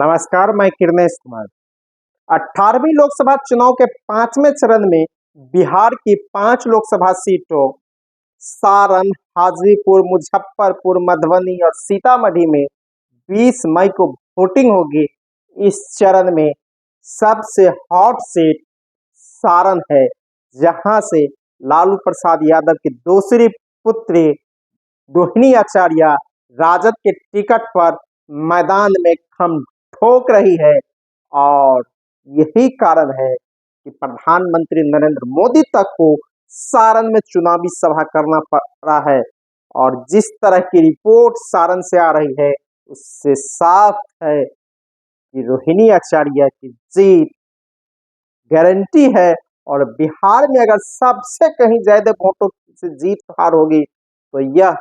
नमस्कार, मैं किरनेश कुमार। 18वीं लोकसभा चुनाव के 5वें चरण में बिहार की 5 लोकसभा सीटों सारण, हाजीपुर, मुजफ्फरपुर, मधुबनी और सीतामढ़ी में 20 मई को वोटिंग होगी। इस चरण में सबसे हॉट सीट सारण है, जहां से लालू प्रसाद यादव की दूसरी पुत्री रोहिणी आचार्य राजद के टिकट पर मैदान में खम ठोक रही है। और यही कारण है कि प्रधानमंत्री नरेंद्र मोदी तक को सारण में चुनावी सभा करना पड़ा है। और जिस तरह की रिपोर्ट सारण से आ रही है, उससे साफ है कि रोहिणी आचार्य की जीत गारंटी है। और बिहार में अगर सबसे कहीं ज्यादा वोटों से जीत हार होगी तो यह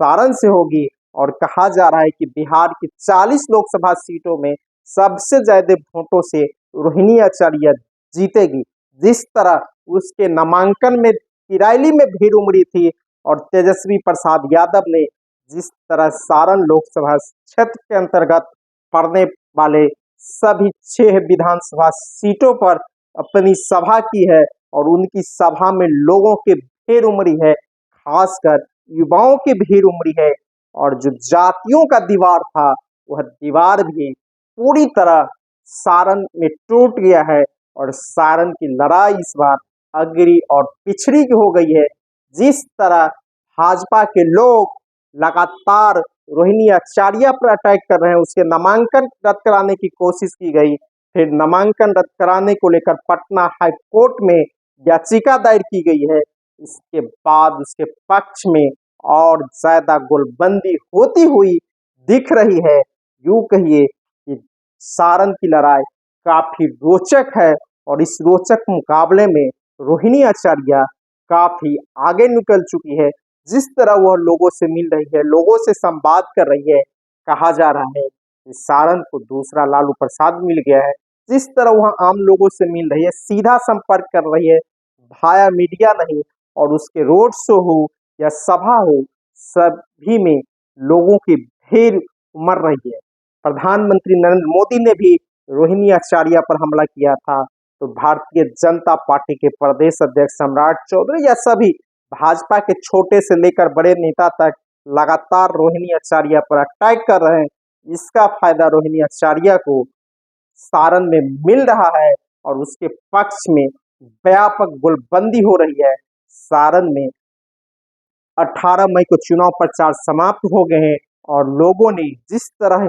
सारण से होगी। और कहा जा रहा है कि बिहार की 40 लोकसभा सीटों में सबसे ज्यादा वोटों से रोहिणी आचार्य जीतेगी। जिस तरह उसके नामांकन में रैली में भीड़ उमड़ी थी और तेजस्वी प्रसाद यादव ने जिस तरह सारण लोकसभा क्षेत्र के अंतर्गत पड़ने वाले सभी 6 विधानसभा सीटों पर अपनी सभा की है और उनकी सभा में लोगों की भीड़ उमड़ी है, खासकर युवाओं की भीड़ उमड़ी है। और जो जातियों का दीवार था, वह दीवार भी पूरी तरह सारण में टूट गया है। और सारण की लड़ाई इस बार अगड़ी और पिछड़ी की हो गई है। जिस तरह भाजपा के लोग लगातार रोहिणी आचार्य पर अटैक कर रहे हैं, उसके नामांकन रद्द कराने की कोशिश की गई। फिर नामांकन रद्द कराने को लेकर पटना हाई कोर्ट में याचिका दायर की गई है। इसके बाद उसके पक्ष में और ज्यादा गोलबंदी होती हुई दिख रही है। यूं कहिए कि सारण की लड़ाई काफी रोचक है और इस रोचक मुकाबले में रोहिणी आचार्य काफी आगे निकल चुकी है। जिस तरह वह लोगों से मिल रही है, लोगों से संवाद कर रही है, कहा जा रहा है कि सारण को दूसरा लालू प्रसाद मिल गया है। जिस तरह वह आम लोगों से मिल रही है, सीधा संपर्क कर रही है, भाया मीडिया नहीं। और उसके रोड शो हो या सभा हो, सभी में लोगों की भीड़ उमड़ रही है। प्रधानमंत्री नरेंद्र मोदी ने भी रोहिणी आचार्य पर हमला किया था, तो भारतीय जनता पार्टी के प्रदेश अध्यक्ष सम्राट चौधरी या सभी भाजपा के छोटे से लेकर बड़े नेता तक लगातार रोहिणी आचार्य पर अटैक कर रहे हैं। इसका फायदा रोहिणी आचार्य को सारण में मिल रहा है और उसके पक्ष में व्यापक गोलबंदी हो रही है। सारण में 18 मई को चुनाव प्रचार समाप्त हो गए हैं और लोगों ने जिस तरह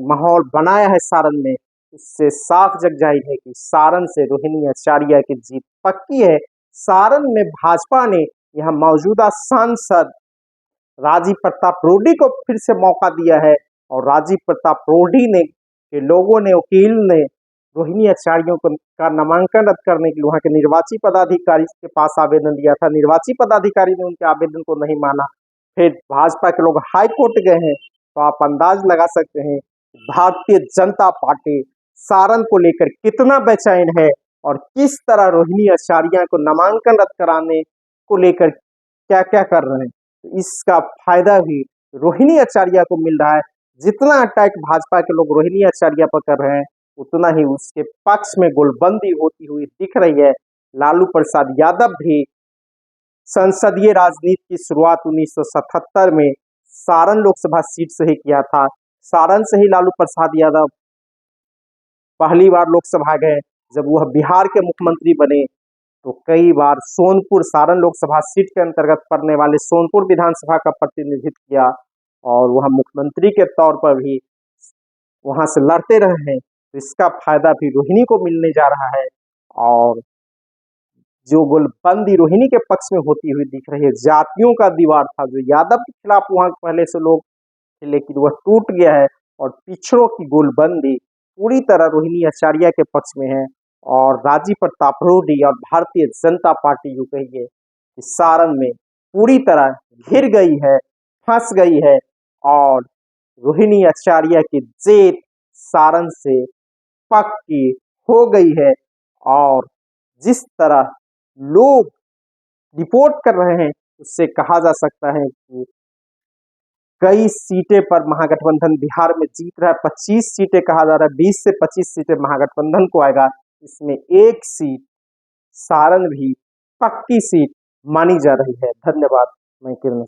माहौल बनाया है सारण में, उससे साफ जग जाहिर है कि सारण से रोहिणी आचार्य की जीत पक्की है। सारण में भाजपा ने यहाँ मौजूदा सांसद राजीव प्रताप रूडी को फिर से मौका दिया है। और राजीव प्रताप रूडी ने के लोगों ने, वकील ने रोहिणी आचार्य को का नामांकन रद्द करने के लिए वहां के निर्वाची पदाधिकारी के पास आवेदन दिया था। निर्वाची पदाधिकारी ने उनके आवेदन को नहीं माना। फिर भाजपा के लोग हाई कोर्ट गए हैं। तो आप अंदाज लगा सकते हैं भारतीय जनता पार्टी सारण को लेकर कितना बेचैन है और किस तरह रोहिणी आचार्य को नामांकन रद्द कराने को लेकर क्या क्या कर रहे हैं। तो इसका फायदा भी रोहिणी आचार्य को मिल रहा है। जितना अटैक भाजपा के लोग रोहिणी आचार्य पर कर रहे हैं, उतना ही उसके पक्ष में गोलबंदी होती हुई दिख रही है। लालू प्रसाद यादव भी संसदीय राजनीति की शुरुआत 1977 में सारण लोकसभा सीट से ही किया था। सारण से ही लालू प्रसाद यादव पहली बार लोकसभा गए। जब वह बिहार के मुख्यमंत्री बने तो कई बार सोनपुर, सारण लोकसभा सीट के अंतर्गत पड़ने वाले सोनपुर विधानसभा का प्रतिनिधित्व किया और वह मुख्यमंत्री के तौर पर भी वहां से लड़ते रहे हैं। तो इसका फायदा भी रोहिणी को मिलने जा रहा है। और जो गोलबंदी रोहिणी के पक्ष में होती हुई दिख रही है, जातियों का दीवार था जो यादव के खिलाफ वहां पहले से लोग थे, लेकिन वह टूट गया है। और पिछड़ों की गोलबंदी पूरी तरह रोहिणी आचार्य के पक्ष में है। और राजीव प्रताप रूडी और भारतीय जनता पार्टी यूं कहिए कि सारण में पूरी तरह घिर गई है, फंस गई है। और रोहिणी आचार्य की जीत सारण से पक्की हो गई है। और जिस तरह लोग रिपोर्ट कर रहे हैं, उससे कहा जा सकता है कि कई सीटें पर महागठबंधन बिहार में जीत रहा है। 25 सीटें कहा जा रहा है, 20 से 25 सीटें महागठबंधन को आएगा। इसमें एक सीट सारण भी पक्की सीट मानी जा रही है। धन्यवाद। मैं किरण।